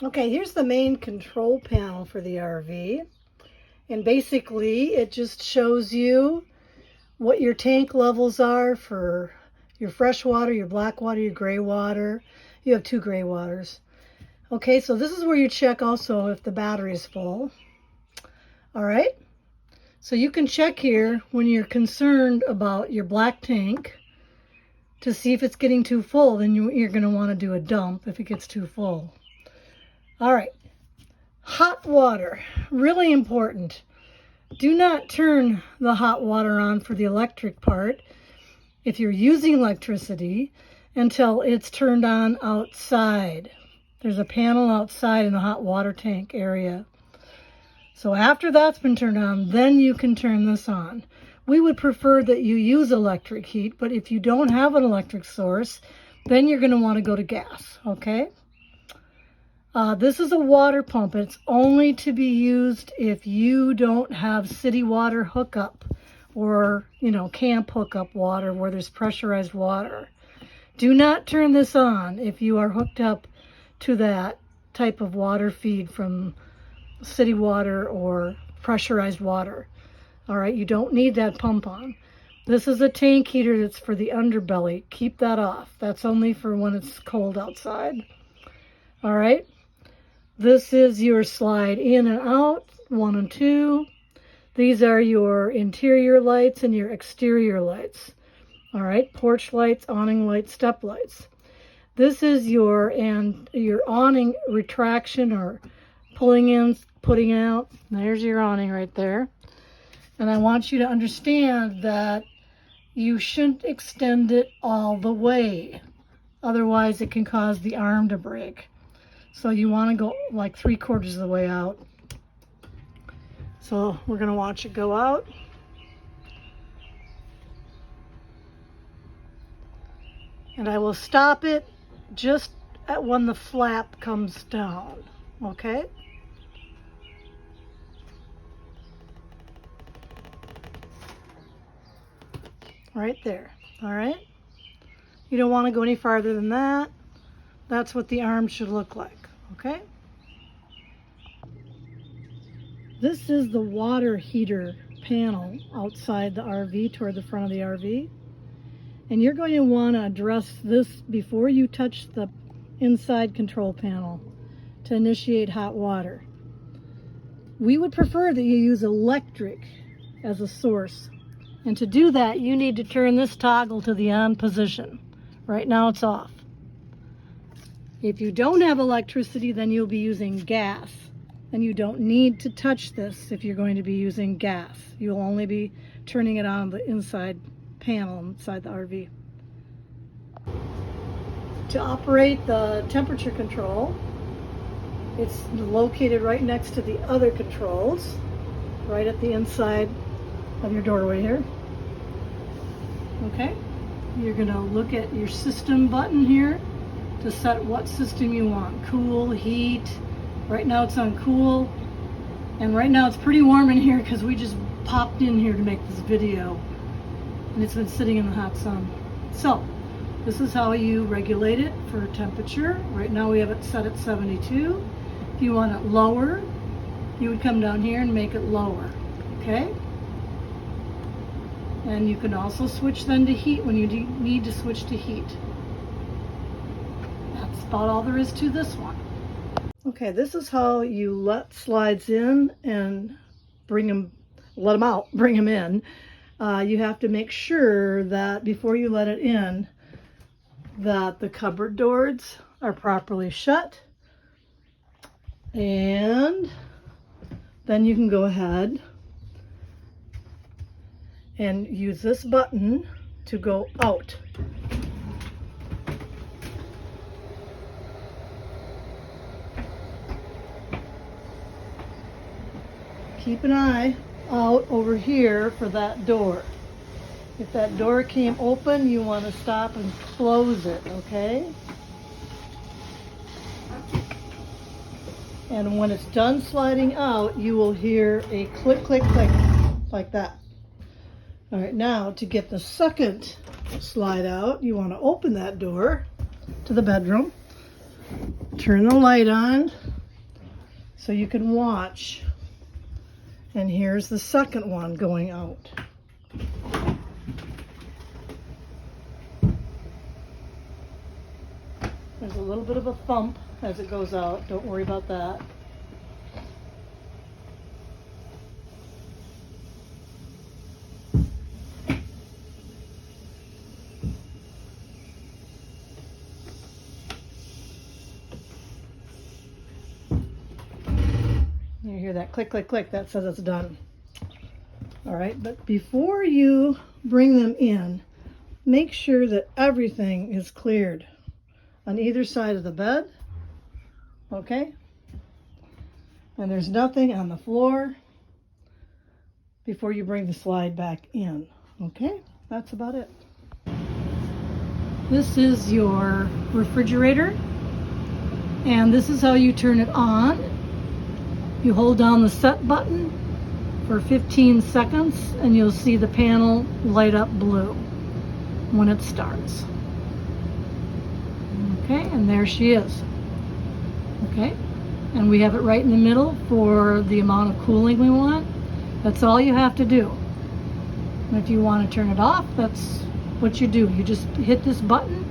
Okay, here's the main control panel for the RV. And basically, it just shows you what your tank levels are for your fresh water, your black water, your gray water. You have 2 gray waters. Okay, so this is where you check also if the battery is full. All right, so you can check here when you're concerned about your black tank to see if it's getting too full. Then you're going to want to do a dump if it gets too full. All right, hot water, really important. Do not turn the hot water on for the electric part if you're using electricity until it's turned on outside. There's a panel outside in the hot water tank area. So after that's been turned on, then you can turn this on. We would prefer that you use electric heat, but if you don't have an electric source, then you're going to want to go to gas, okay? This is a water pump. It's only to be used if you don't have city water hookup or, camp hookup water where there's pressurized water. Do not turn this on if you are hooked up to that type of water feed from city water or pressurized water. All right, you don't need that pump on. This is a tank heater that's for the underbelly. Keep that off. That's only for when it's cold outside. All right. This is your slide in and out, 1 and 2. These are your interior lights and your exterior lights. All right, porch lights, awning lights, step lights. This is your awning retraction or pulling in, putting out. There's your awning right there. And I want you to understand that you shouldn't extend it all the way. Otherwise, it can cause the arm to break. So you want to go like 3/4 of the way out. So we're going to watch it go out. And I will stop it just at when the flap comes down, okay? Right there, all right? You don't want to go any farther than that. That's what the arm should look like, okay? This is the water heater panel outside the RV toward the front of the RV. And you're going to want to address this before you touch the inside control panel to initiate hot water. We would prefer that you use electric as a source. And to do that, you need to turn this toggle to the on position. Right now it's off. If you don't have electricity, then you'll be using gas. And you don't need to touch this if you're going to be using gas. You'll only be turning it on the inside panel inside the RV. To operate the temperature control, it's located right next to the other controls, right at the inside of your doorway here. Okay, you're going to look at your system button here to set what system you want. Cool, heat. Right now it's on cool. And right now it's pretty warm in here because we just popped in here to make this video. And it's been sitting in the hot sun. So, this is how you regulate it for temperature. Right now we have it set at 72. If you want it lower, you would come down here and make it lower. Okay? And you can also switch then to heat when you need to switch to heat. That's about all there is to this one. Okay, this is how you let slides in and let them out, bring them in. You have to make sure that before you let it in, that the cupboard doors are properly shut. And then you can go ahead and use this button to go out. Keep an eye out over here for that door. If that door came open, you want to stop and close it, okay? And when it's done sliding out, you will hear a click, click, click, like that. All right, now to get the second slide out, you want to open that door to the bedroom, turn the light on, so you can watch. And here's the second one going out. There's a little bit of a thump as it goes out. Don't worry about that. You hear that click, click, click. That says it's done. All right, but before you bring them in, make sure that everything is cleared on either side of the bed, okay? And there's nothing on the floor before you bring the slide back in, okay? That's about it. This is your refrigerator, and this is how you turn it on. You hold down the set button for 15 seconds, and you'll see the panel light up blue when it starts. Okay, and there she is. Okay, and we have it right in the middle for the amount of cooling we want. That's all you have to do. And if you want to turn it off, that's what you do. You just hit this button,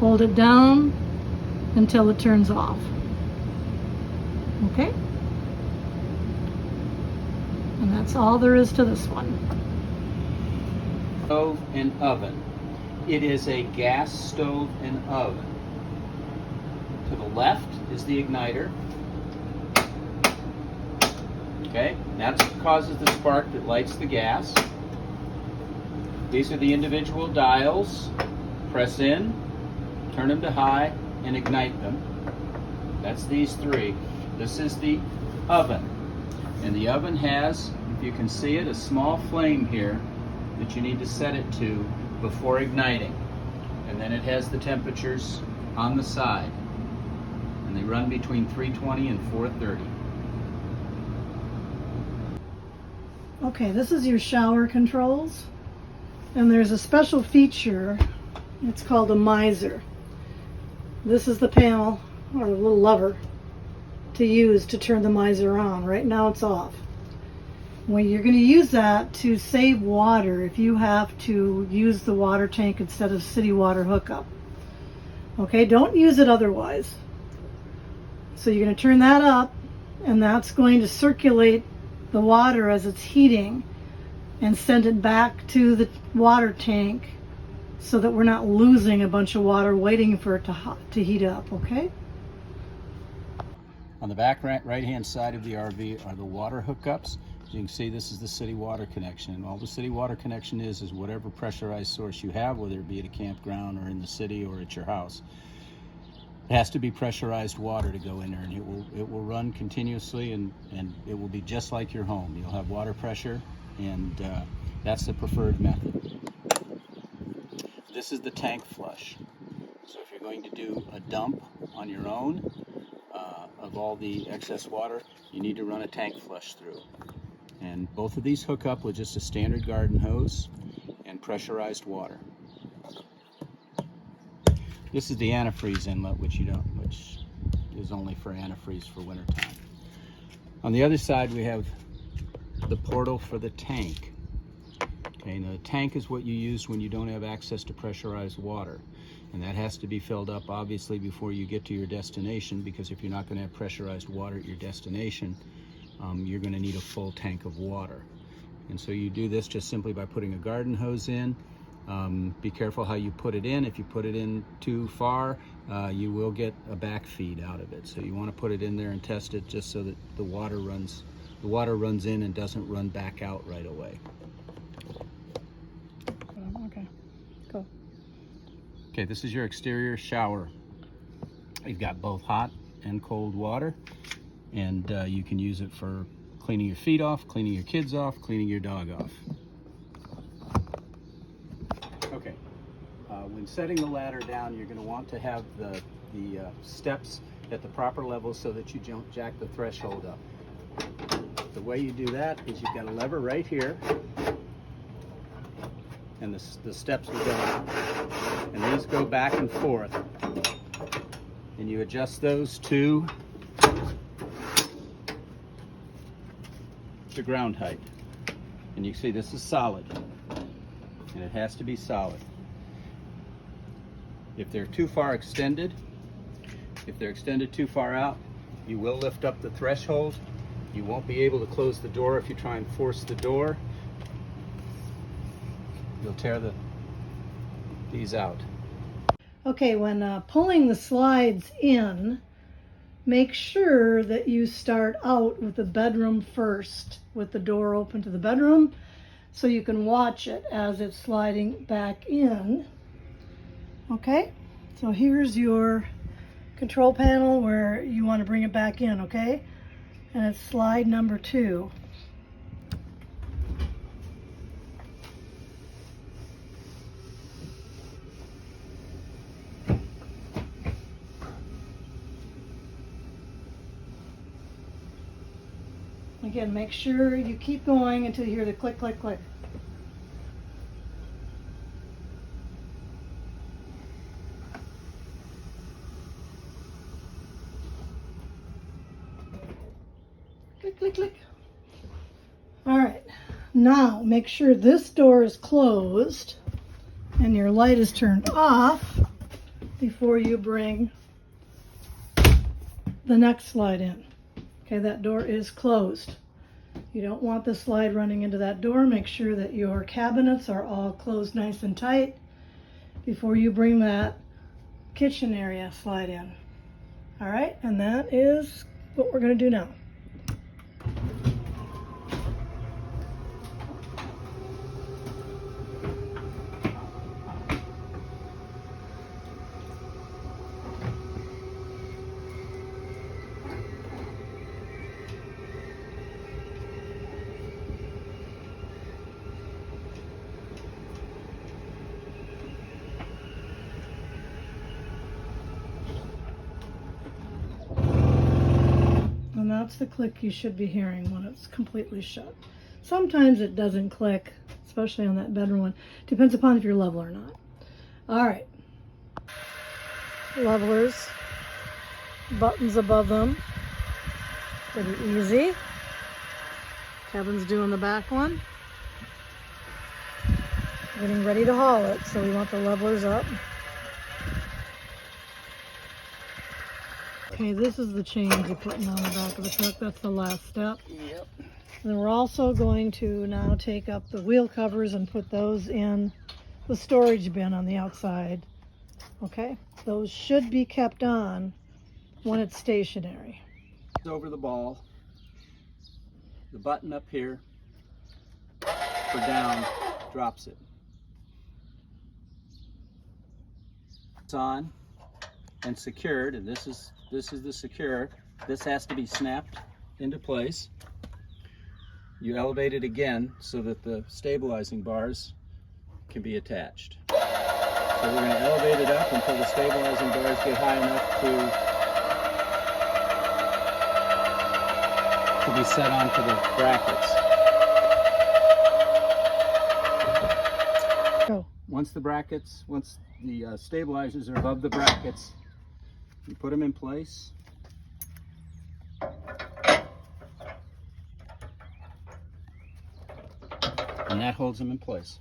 hold it down until it turns off. Okay? And that's all there is to this one. Stove and oven. It is a gas stove and oven. To the left is the igniter. Okay, that's what causes the spark that lights the gas. These are the individual dials. Press in, turn them to high, and ignite them. That's these three. This is the oven. And the oven has, if you can see it, a small flame here that you need to set it to before igniting. And then it has the temperatures on the side. And they run between 320 and 430. Okay, this is your shower controls. And there's a special feature. It's called a miser. This is the panel, or the little lever, to use to turn the miser on. Right now it's off. Well, you're going to use that to save water if you have to use the water tank instead of city water hookup. Okay, don't use it otherwise. So you're going to turn that up, and that's going to circulate the water as it's heating and send it back to the water tank so that we're not losing a bunch of water waiting for it to heat up, okay? On the back right-hand side of the RV are the water hookups. As you can see, this is the city water connection. And all the city water connection is whatever pressurized source you have, whether it be at a campground or in the city or at your house. It has to be pressurized water to go in there, and it will run continuously, and it will be just like your home. You'll have water pressure, and that's the preferred method. This is the tank flush. So if you're going to do a dump on your own of all the excess water, you need to run a tank flush through. And both of these hook up with just a standard garden hose and pressurized water. This is the antifreeze inlet, which is only for antifreeze for wintertime. On the other side, we have the portal for the tank. Okay, now the tank is what you use when you don't have access to pressurized water. And that has to be filled up, obviously, before you get to your destination, because if you're not going to have pressurized water at your destination, you're going to need a full tank of water. And so you do this just simply by putting a garden hose in. Be careful how you put it in. If you put it in too far, you will get a back feed out of it. So you want to put it in there and test it just so that the water runs in and doesn't run back out right away. Okay, cool. Okay, this is your exterior shower. You've got both hot and cold water, and you can use it for cleaning your feet off, cleaning your kids off, cleaning your dog off. Okay, when setting the ladder down, you're going to want to have the steps at the proper level so that you don't jack the threshold up. The way you do that is you've got a lever right here, and the steps will go, and these go back and forth, and you adjust those to to ground height. And you can see this is solid, and it has to be solid. If they're too far extended, if they're extended too far out, you will lift up the threshold. You won't be able to close the door if you try and force the door. You'll tear these out. Okay, when pulling the slides in, make sure that you start out with the bedroom first, with the door open to the bedroom, so you can watch it as it's sliding back in. Okay, so here's your control panel where you want to bring it back in, okay? And it's slide number 2. Again, make sure you keep going until you hear the click, click, click. Click, click, click. All right, now make sure this door is closed and your light is turned off before you bring the next slide in. Okay, that door is closed. You don't want the slide running into that door. Make sure that your cabinets are all closed nice and tight before you bring that kitchen area slide in. All right, and that is what we're going to do now. And that's the click you should be hearing when it's completely shut. Sometimes it doesn't click, especially on that bedroom one. Depends upon if you're level or not. All right. Levelers, buttons above them. Pretty easy. Kevin's doing the back one. Getting ready to haul it, so we want the levelers up. Okay, this is the chains you're putting on the back of the truck. That's the last step. Yep. Then we're also going to now take up the wheel covers and put those in the storage bin on the outside. Okay, those should be kept on when it's stationary. Over the ball, the button up here for down drops it. It's on and secured, and this is the secure. This has to be snapped into place. You elevate it again so that the stabilizing bars can be attached. So we're going to elevate it up until the stabilizing bars get high enough to be set onto the brackets. Go. Once the stabilizers are above the brackets, you put them in place. And that holds them in place.